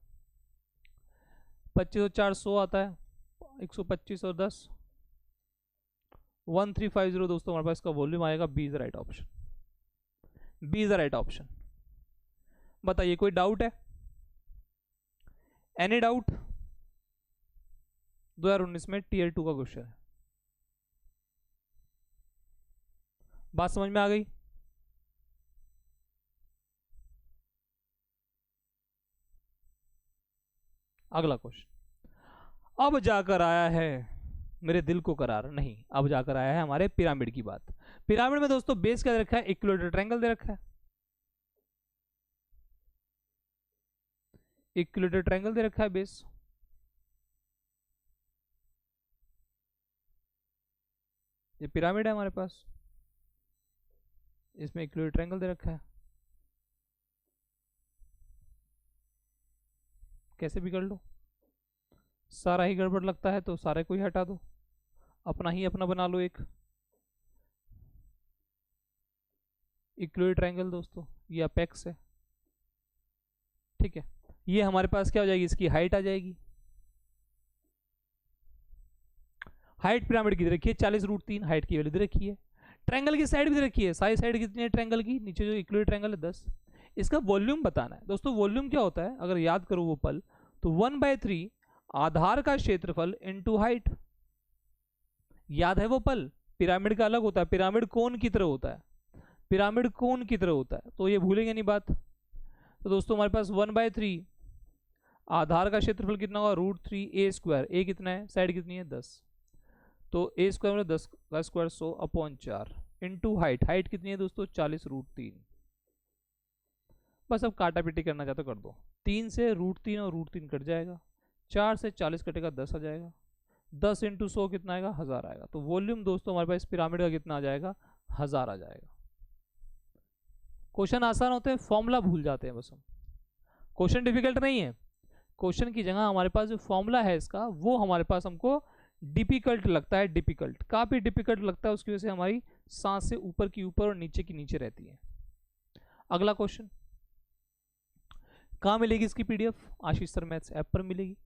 25 और 4 100 आता है, 125 और 10 1350 दोस्तों हमारे पास इसका वॉल्यूम आएगा। B is the right option, B is the right option. बताइए कोई डाउट है, एनी डाउट, 2019 में टीयर 2 का क्वेश्चन है, बात समझ में आ गई। अगला क्वेश्चन, अब जाकर आया है मेरे दिल को करार, नहीं अब जाकर आया है हमारे पिरामिड की बात। पिरामिड में दोस्तों बेस क्या दे रखा है, इक्विलेटरल ट्रायंगल दे रखा है, इक्विलेटरल ट्रायंगल दे रखा है बेस, ये पिरामिड है हमारे पास, इसमें इक्विलेटरल ट्रायंगल दे रखा है, कैसे भी कर लो, सारा ही गड़बड़ लगता है तो सारे को ही हटा दो, अपना ही अपना बना लो एक इक्विलेटरल ट्रायंगल दोस्तों, ये अपेक्स है, ठीक है। ये हमारे पास क्या हो जाएगी, इसकी हाइट आ जाएगी, हाइट पिरामिड की दे रखी है 40√3, हाइट की वैल्यू दे रखी है, ट्रायंगल की साइड भी दे रखी है, सारी साइड कितनी है ट्रायंगल की, नीचे जो इक्विलेटरल ट्रायंगल है 10, इसका वॉल्यूम बताना है दोस्तों। वॉल्यूम क्या होता है अगर याद करो वो पल, तो 1/3 आधार का क्षेत्रफल इनटू हाइट, याद है वो पल, पिरामिड का अलग होता है, पिरामिड कोन की तरह होता है, पिरामिड कोन की तरह होता है, तो ये भूलेंगे नहीं बात। तो दोस्तों हमारे पास 1/3 आधार का क्षेत्रफल कितना होगा, √3a², ए कितना है, साइड कितनी है 10, तो a² मतलब 10 का स्क्वायर 100/4 इनटू हाइट, हाइट कितनी है दोस्तों 40√3, बस अब काटा पीटी करना चाहते कर दो, 3 से √3 और √3 कट जाएगा, 4 से 40 कटेगा 10 आ जाएगा, 10 × 100 कितना आएगा 1000 आएगा, तो वॉल्यूम दोस्तों हमारे पास पिरामिड का कितना आ जाएगा 1000 आ जाएगा। क्वेश्चन आसान होते हैं, फॉर्मूला भूल जाते हैं बस हम, क्वेश्चन डिफिकल्ट नहीं है, क्वेश्चन की जगह हमारे पास जो फॉर्मूला है इसका वो हमारे पास हमको डिफिकल्ट लगता है, डिफिकल्ट काफी डिफिकल्ट लगता है, उसकी वजह से हमारी सांस से ऊपर की ऊपर और नीचे की नीचे रहती है। अगला क्वेश्चन, कहाँ मिलेगी इसकी पीडीएफ, आशीष सर मैथ्स ऐप पर मिलेगी,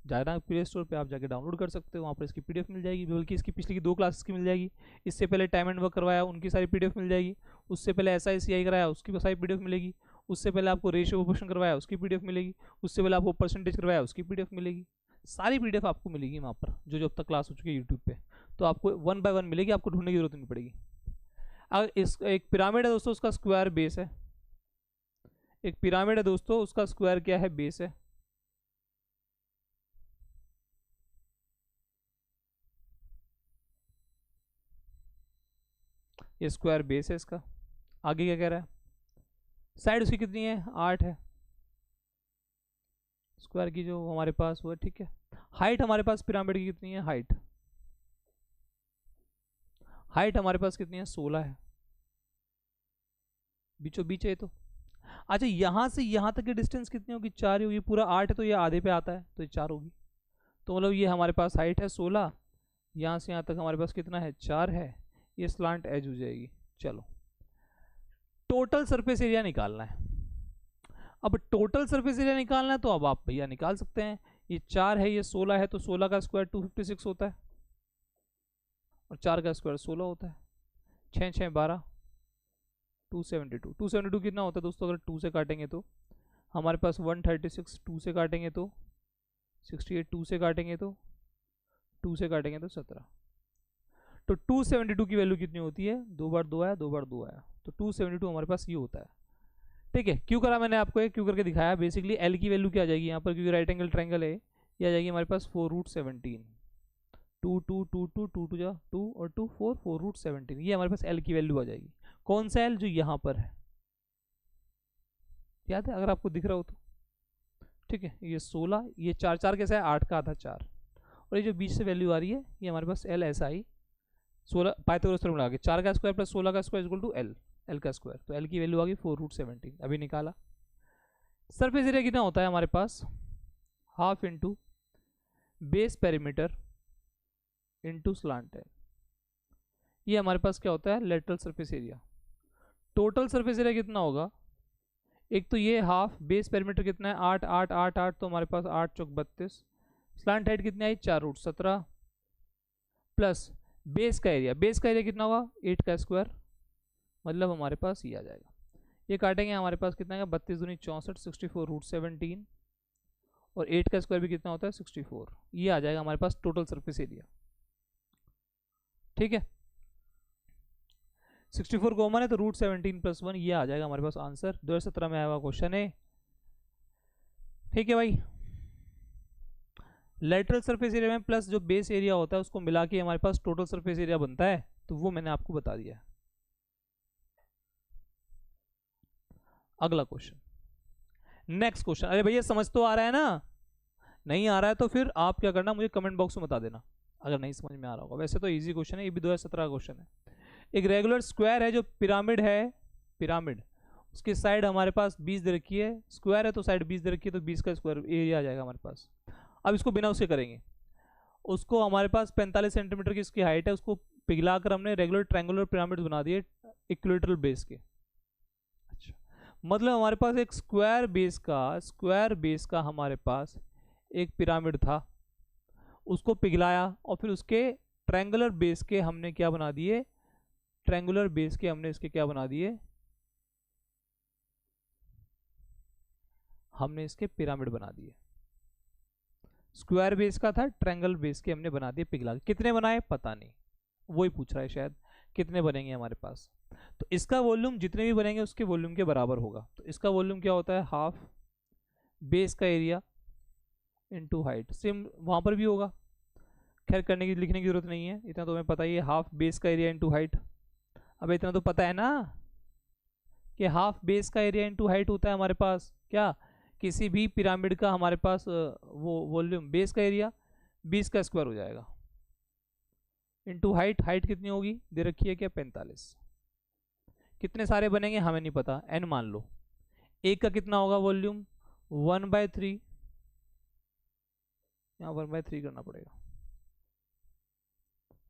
जाना प्ले स्टोर पे आप जाके डाउनलोड कर सकते हो, वहाँ पर इसकी पीडीएफ मिल जाएगी, बल्कि इसकी पिछली की 2 क्लासेस की मिल जाएगी, इससे पहले टाइम एंड वर्क करवाया उनकी सारी पीडीएफ मिल जाएगी, उससे पहले SICI कराया उसकी सारी पीडीएफ मिलेगी, उससे पहले आपको रेशियो प्रोपोर्शन करवाया उसकी पीडीएफ मिलेगी, उससे पहले आपको परसेंटेज करवाया उसकी पीडीएफ मिलेगी, सारी पीडीएफ आपको मिलेगी वहाँ पर जो अब तक क्लास हो चुकी है यूट्यूब पे, तो आपको 1 बाय 1 मिलेगी, आपको ढूंढने की जरूरत नहीं पड़ेगी। अगर इस एक पिरामिड है दोस्तों, उसका स्क्वायर बेस है, एक पिरामिड है दोस्तों उसका स्क्वायर क्या है, बेस है, ये स्क्वायर बेस है इसका। आगे क्या कह रहा है, साइड उसकी कितनी है 8 है, स्क्वायर की जो हमारे पास वो है, ठीक है। हाइट हमारे पास पिरामिड की कितनी है, हाइट हाइट हमारे पास कितनी है, 16 है, बीचों बीच है तो। अच्छा यहाँ से यहाँ तक की डिस्टेंस कितनी होगी, 4 ही होगी, पूरा 8 है तो ये आधे पे आता है तो ये 4 होगी। तो मतलब ये हमारे पास हाइट है 16, यहाँ से यहाँ तक हमारे पास कितना है, 4 है, ये स्लांट एज हो जाएगी। चलो टोटल सरफेस एरिया निकालना है। अब टोटल सरफेस एरिया निकालना है तो अब आप भैया निकाल सकते हैं, ये 4 है ये 16 है, तो 16 का स्क्वायर 256 होता है और 4 का स्क्वायर 16 होता है, 6 6 12, 272। 272 कितना होता है दोस्तों, अगर 2 से काटेंगे तो हमारे पास 136, 2 से काटेंगे तो 68, 2 से काटेंगे तो 2 से काटेंगे तो 17। तो 272 की वैल्यू कितनी होती है, 2 बार 2 आया, 2 बार 2 आया, तो 272 हमारे पास ये होता है। ठीक है, क्यों करा मैंने आपको ये, क्यों करके दिखाया, बेसिकली एल की वैल्यू क्या आ जाएगी यहाँ पर, क्योंकि राइट एंगल ट्रायंगल है, ये आ जाएगी हमारे पास 4√17, 2 2 2 2 2 2 जा 2 और 2 4, 4√17, ये हमारे पास एल की वैल्यू आ जाएगी। कौन सा एल, जो यहाँ पर है, याद है अगर आपको दिख रहा हो तो। ठीक है, ये 16, ये 4 4 कैसा है, 8 का आधा 4, और ये जो बीच से वैल्यू आ रही है ये हमारे पास एल ऐसा ही 16 पाइथागोरस थ्योरम लगा के 4 का स्क्वायर प्लस 16 का square equal to L, L का स्क्वायर, तो एल की वैल्यू आ गई 4√17, अभी निकाला। सरफेस एरिया कितना होता है हमारे पास, half into base perimeter into slant L, ये हमारे पास क्या होता है, lateral surface area. Total surface area कितना होगा, एक तो ये हाफ, बेस पेरीमीटर कितना है 8 8 8 8, तो हमारे पास 8 चौक 32, स्लांट हाइट कितनी आई 4√17, प्लस बेस का एरिया, बेस का एरिया कितना हुआ 8 का स्क्वायर, मतलब हमारे पास ये आ जाएगा, ये काटेंगे हमारे पास कितना है 32 दूनी 64, 64√17, और 8 का स्क्वायर भी कितना होता है 64, ये आ जाएगा हमारे पास टोटल सरफेस एरिया। ठीक है, 64 कॉमन है तो √17 + 1, ये आ जाएगा हमारे पास आंसर, 2017 में आया हुआ क्वेश्चन है। ठीक है भाई, लेटरल सरफेस एरिया में प्लस जो बेस एरिया होता है उसको मिला के हमारे पास टोटल सरफेस एरिया बनता है, तो वो मैंने आपको बता दिया है। अगला क्वेश्चन, नेक्स्ट क्वेश्चन, अरे भैया समझ तो आ रहा है ना, नहीं आ रहा है तो फिर आप क्या करना, मुझे कमेंट बॉक्स में बता देना अगर नहीं समझ में आ रहा होगा। वैसे तो इजी क्वेश्चन है, ये भी 2017 का क्वेश्चन है। एक रेगुलर स्क्वायर है जो पिरामिड है, पिरामिड उसकी साइड हमारे पास 20 दे रखी है, स्क्वायर है तो साइड 20 दे रखी है, तो 20 का स्क्वायर एरिया आ जाएगा हमारे पास। अब इसको बिना उसके करेंगे, उसको हमारे पास 45 सेंटीमीटर की इसकी हाइट है, उसको पिघला कर हमने रेगुलर ट्रायंगुलर पिरामिड बना दिए इक्विलेटरल बेस के। अच्छा, मतलब हमारे पास एक स्क्वायर बेस का हमारे पास एक पिरामिड था, उसको पिघलाया और फिर उसके ट्रायंगुलर बेस के हमने क्या बना दिए, ट्रायंगुलर बेस के हमने इसके क्या बना दिए, हमने इसके पिरामिड बना दिए। स्क्वायर बेस का था, ट्रायंगल बेस के हमने बना दिए पिघला। कितने बनाए पता नहीं, वही पूछ रहा है शायद कितने बनेंगे हमारे पास। तो इसका वॉल्यूम जितने भी बनेंगे उसके वॉल्यूम के बराबर होगा। तो इसका वॉल्यूम क्या होता है, हाफ बेस का एरिया इनटू हाइट, सेम वहां पर भी होगा, खैर करने की लिखने की जरूरत नहीं है, इतना तो हमें पता ही है, हाफ बेस का एरिया इनटू हाइट। अब इतना तो पता है ना कि हाफ बेस का एरिया इनटू हाइट होता है हमारे पास क्या, किसी भी पिरामिड का हमारे पास वो वॉल्यूम बेस का एरिया 20 का स्क्वायर हो जाएगा इनटू हाइट, हाइट कितनी होगी दे रखी है क्या 45। कितने सारे बनेंगे हमें नहीं पता, n मान लो, एक का कितना होगा वॉल्यूम 1/3, यहाँ 1/3 करना पड़ेगा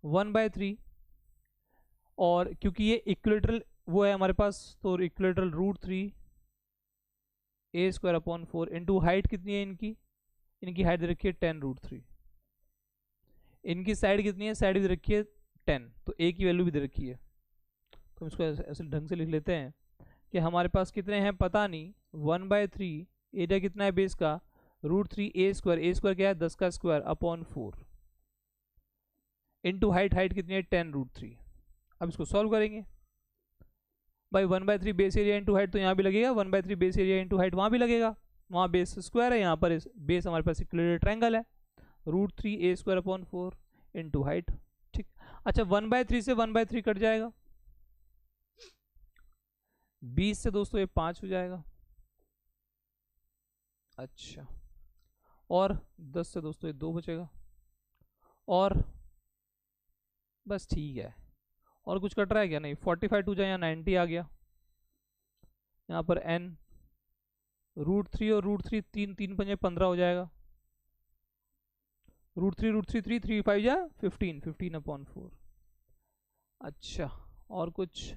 1/3, और क्योंकि ये इक्विलेटरल वो है हमारे पास तो इक्विलेटरल √3 a² / 4 इंटू हाइट कितनी है इनकी, इनकी हाइट दे रखी है 10√3, इनकी साइड कितनी है, साइड दे रखी है 10, तो a की वैल्यू भी दे रखी है। तो हम इसको ऐसे ढंग से लिख लेते हैं कि हमारे पास कितने हैं पता नहीं, 1/3 एरिया कितना है बेस का √3 a² क्या है 10 का square upon 4 into height, height कितनी है 10√3। अब इसको सॉल्व करेंगे भाई, 1/3 बेस एरिया इंटू हाइट तो यहाँ भी लगेगा, 1/3 बेस एरिया इंटू हाइट वहाँ भी लगेगा, वहाँ बेस स्क्वायर है, यहाँ पर बेस हमारे पास इक्विलेटरल ट्रायंगल है, √3 a² अपॉन 4 इंटू हाइट। ठीक, अच्छा 1/3 से 1/3 कट जाएगा, 20 से दोस्तों ये 5 हो जाएगा, अच्छा, और 10 से दोस्तों ये 2 बचेगा, और बस ठीक है, और कुछ कट रहा है क्या? नहीं। 45 टू जाए यहाँ 90 आ गया, यहाँ पर n √3 और √3 तीन तीन पंजे 15 हो जाएगा, √3 3 5 जा 15 अच्छा, और कुछ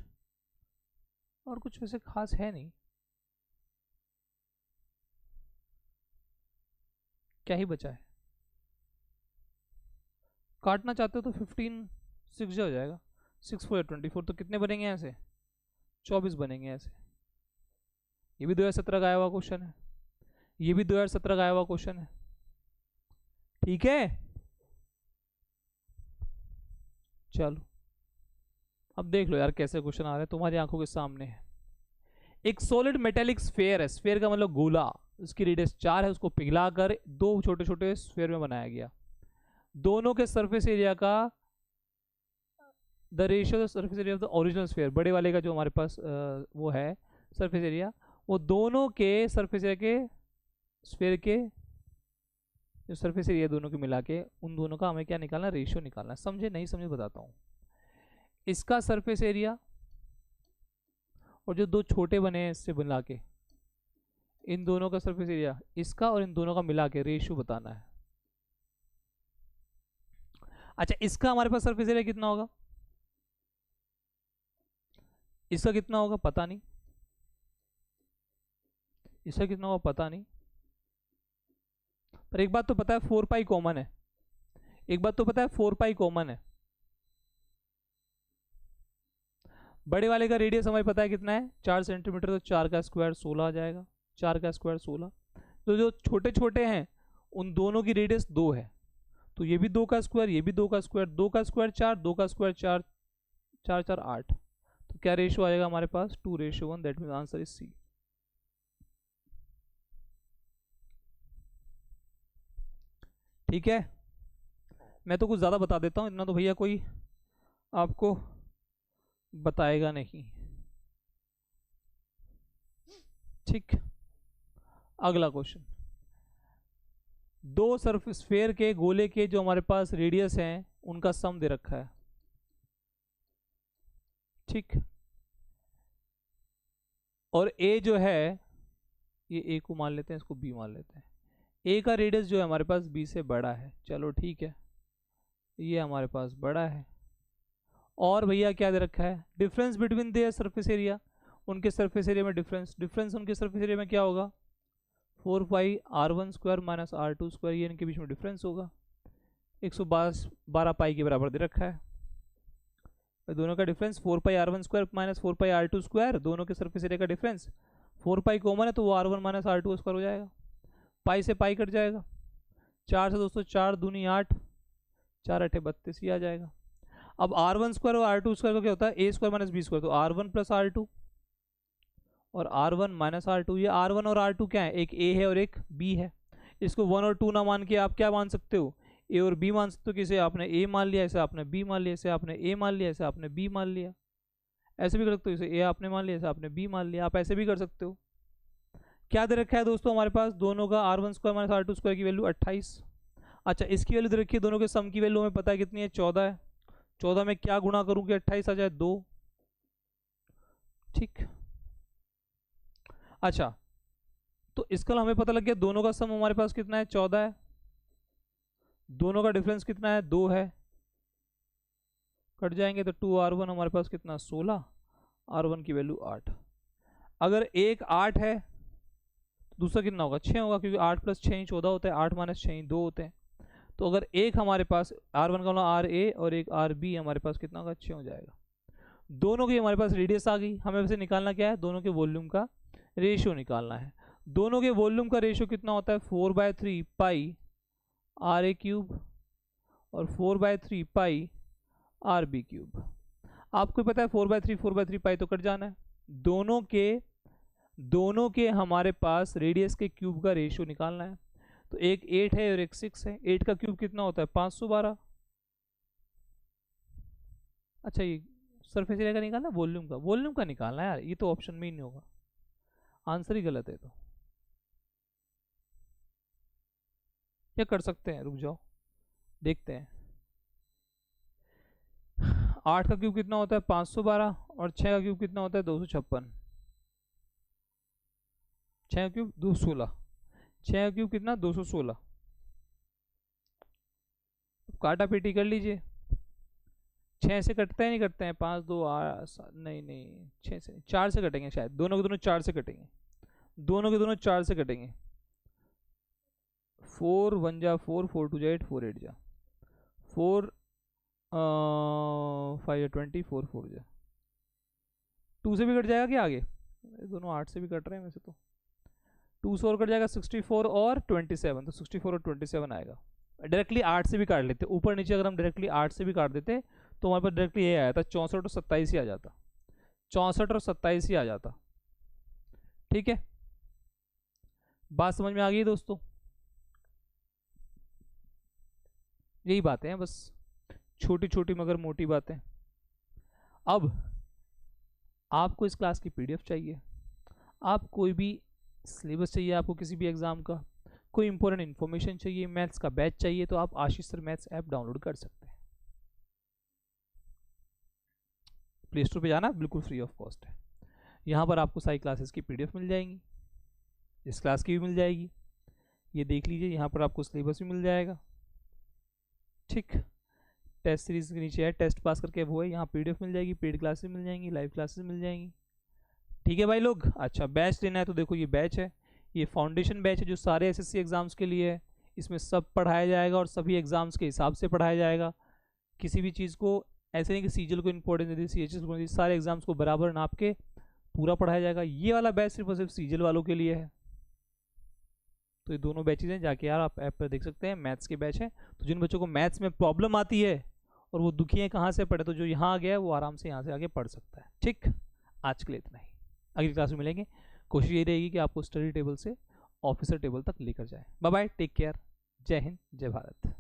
वैसे खास है नहीं, क्या ही बचा है। काटना चाहते हो तो 15 6 हो जाएगा, 6 4 24, तो कितने बनेंगे ऐसे? 24 बनेंगे ऐसे। ये भी 2017 का आया हुआ क्वेश्चन है, ये भी 2017 का आया हुआ क्वेश्चन है, ठीक है। चलो अब देख लो यार कैसे क्वेश्चन आ रहे हैं, तुम्हारी आंखों के सामने है। एक सॉलिड मेटेलिक स्फेयर है, स्फेयर का मतलब गोला, उसकी रेडियस 4 है, उसको पिघलाकर दो छोटे छोटे स्फेयर में बनाया गया। दोनों के सरफेस एरिया का the ratio surface area of the original sphere, बड़े वाले का जो हमारे पास वो है सरफेस एरिया, वो दोनों के सरफेस एरिया के स्फेयर के जो सरफेस एरिया दोनों के मिला के, उन दोनों का हमें क्या निकालना? रेशियो निकालना। समझे नहीं समझे बताता हूँ। इसका सरफेस एरिया और जो दो छोटे बने हैं इससे मिला के, इन दोनों का सरफेस एरिया, इसका और इन दोनों का मिला के रेशियो बताना है। अच्छा, इसका हमारे पास सरफेस एरिया कितना होगा? इसका कितना होगा पता नहीं, इसका कितना होगा पता नहीं, पर एक बात तो पता है 4 पाई कॉमन है, एक बात तो पता है 4 पाई कॉमन है। बड़े वाले का रेडियस हमें पता है कितना है? 4 सेंटीमीटर, तो 4 का स्क्वायर 16 आ जाएगा, 4 का स्क्वायर 16। तो जो छोटे छोटे हैं उन दोनों की रेडियस 2 है, तो ये भी 2 का स्क्वायर, ये भी 2 का स्क्वायर, 2 का स्क्वायर 4, 2 का स्क्वायर 4, 4 4 8। तो क्या रेशियो आएगा हमारे पास? 2:1। That mean answer is C. ठीक है, मैं तो कुछ ज़्यादा बता देता हूँ, इतना तो भैया कोई आपको बताएगा नहीं। ठीक, अगला क्वेश्चन। दो सरफेस स्फेयर के गोले के जो हमारे पास रेडियस हैं उनका सम दे रखा है, ठीक। और ए जो है, ये ए को मान लेते हैं, इसको बी मान लेते हैं। ए का रेडियस जो है हमारे पास बी से बड़ा है, चलो ठीक है, ये हमारे पास बड़ा है। और भैया क्या दे रखा है? Difference between their surface area, उनके सरफेस एरिया में डिफरेंस उनके सरफेस एरिया में क्या होगा? 4 पाई r1² माइनस r2², ये इनके बीच में डिफरेंस होगा। 112 पाई के बराबर दे रखा है, दोनों का डिफरेंस 4 पाई r1² माइनस 4 पाई r2², दोनों के सरफेस एरिया का डिफरेंस। 4 पाई कॉमन है तो वो r1 माइनस r2² हो जाएगा, पाई से पाई कट जाएगा, 4 से दोस्तों 4 दूनी 8, 4 8 32, ये आ जाएगा। अब r1² और r2² का क्या होता है? a² माइनस b², तो r1 प्लस r2 और r1 माइनस r2। ये r1 और r2 क्या है? एक a है और एक b है। इसको 1 और 2 ना मान के आप क्या मान सकते हो? a और b मान सकते हो। किसे आपने a मान लिया, इसे आपने b मान लिया, इसे आपने a मान लिया, इसे आपने b मान लिया। ऐसे भी कर सकते हो, इसे a आपने मान लिया, इसे आपने b मान लिया। आप ऐसे भी कर सकते हो। क्या दे रखा है दोस्तों हमारे पास? दोनों का r1² माइनस r2² की वैल्यू 28। अच्छा, इसकी वैल्यू दे रखी है, दोनों के सम की वैल्यू हमें पता है कितनी है? 14 है। 14 में क्या गुणा करूं कि 28 आ जाए? 2। ठीक, अच्छा, तो इसका हमें पता लग गया दोनों का सम हमारे पास कितना है? 14 है। दोनों का डिफरेंस कितना है? 2 है। कट जाएंगे तो 2r1 हमारे पास कितना? 16, r1 की वैल्यू 8। अगर एक 8 है तो दूसरा कितना होगा? 6 होगा, क्योंकि 8 प्लस 6 ही 14 होता है, 8 माइनस 6 ही 2 होते हैं। तो अगर एक हमारे पास r1 का मतलब r a और एक r b, हमारे पास कितना होगा? 6 हो जाएगा। दोनों की हमारे पास रेडियस आ गई। हमें वैसे निकालना क्या है? दोनों के वॉल्यूम का रेशियो निकालना है। दोनों के वॉल्यूम का रेशियो कितना होता है? 4/3 पाई r(a)³ और 4/3 पाई r(b)³। आपको पता है 4/3 पाई तो कट जाना है। दोनों के हमारे पास रेडियस के क्यूब का रेशियो निकालना है। तो एक 8 है और एक 6 है। 8 का क्यूब कितना होता है? 512। अच्छा, ये सरफेस एरिया का निकालना, वॉल्यूम का निकालना है यार, ये तो ऑप्शन में ही नहीं होगा, आंसर ही गलत है। तो क्या कर सकते हैं? रुक जाओ, देखते हैं। 8 का क्यूब कितना होता है 512 और 6 का क्यूब कितना होता है 256। 6 का क्यूब 216, 6 का क्यूब कितना 216। काटा पीटी कर लीजिए। 6 से कटते हैं नहीं कटते हैं 5 2 8 नहीं नहीं 6 से 4 से कटेंगे शायद, दोनों के दोनों 4 से कटेंगे, दोनों के दोनों 4 से कटेंगे। 4 1 जा 4 4 2 जा 8 4 8 जा 4 5 जा 20 4 4 जा 2 से भी कट जाएगा क्या आगे, दोनों 8 से भी कट रहे हैं वैसे तो। 2 से और कट जाएगा 64 और 27, तो 64 और 27 आएगा। डायरेक्टली 8 से भी काट लेते, ऊपर नीचे अगर हम डायरेक्टली 8 से भी काट देते तो हमारे पास डायरेक्टली ये आया था 64 और 27 ही आ जाता, 64 और 27 ही आ जाता। ठीक है, बात समझ में आ गई दोस्तों? यही बातें हैं, बस छोटी छोटी मगर मोटी बातें। अब आपको इस क्लास की पीडीएफ चाहिए, आप कोई भी सिलेबस चाहिए आपको किसी भी एग्जाम का, कोई इंपॉर्टेंट इन्फॉर्मेशन चाहिए, मैथ्स का बैच चाहिए, तो आप आशीष सर मैथ्स ऐप डाउनलोड कर सकते हैं। प्ले स्टोर पे जाना, बिल्कुल फ्री ऑफ कॉस्ट है। यहाँ पर आपको सारी क्लासेस की पीडीएफ मिल जाएंगी, इस क्लास की भी मिल जाएगी, ये देख लीजिए। यहाँ पर आपको सिलेबस भी मिल जाएगा। ठीक, टेस्ट सीरीज के नीचे है टेस्ट पास करके वो है, यहाँ पीडीएफ मिल जाएगी, पेड क्लासेस मिल जाएंगी, लाइव क्लासेस मिल जाएंगी। ठीक है भाई लोग। अच्छा, बैच लेना है तो देखो ये बैच है, ये फाउंडेशन बैच है जो सारे एसएससी एग्जाम्स के लिए है। इसमें सब पढ़ाया जाएगा और सभी एग्जाम्स के हिसाब से पढ़ाया जाएगा। किसी भी चीज़ को ऐसे नहीं कि सीजीएल को इंपॉर्टेंस दे दी, सीएचएस को नहीं, सारे एग्जाम्स को बराबर नाप के पूरा पढ़ाया जाएगा। ये वाला बैच सिर्फ और सिर्फ सीजीएल वालों के लिए है। तो ये दोनों बैचेज हैं, जाके यार आप ऐप पर देख सकते हैं, मैथ्स के बैच हैं। तो जिन बच्चों को मैथ्स में प्रॉब्लम आती है और वो दुखी हैं कहाँ से पढ़े, तो जो यहाँ आ गया है वो आराम से यहाँ से आगे पढ़ सकता है। ठीक, आज के लिए इतना ही, अगली क्लास में मिलेंगे। कोशिश ये रहेगी कि आपको स्टडी टेबल से ऑफिसर टेबल तक लेकर जाए। बाय बाय, टेक केयर, जय हिंद, जय भारत।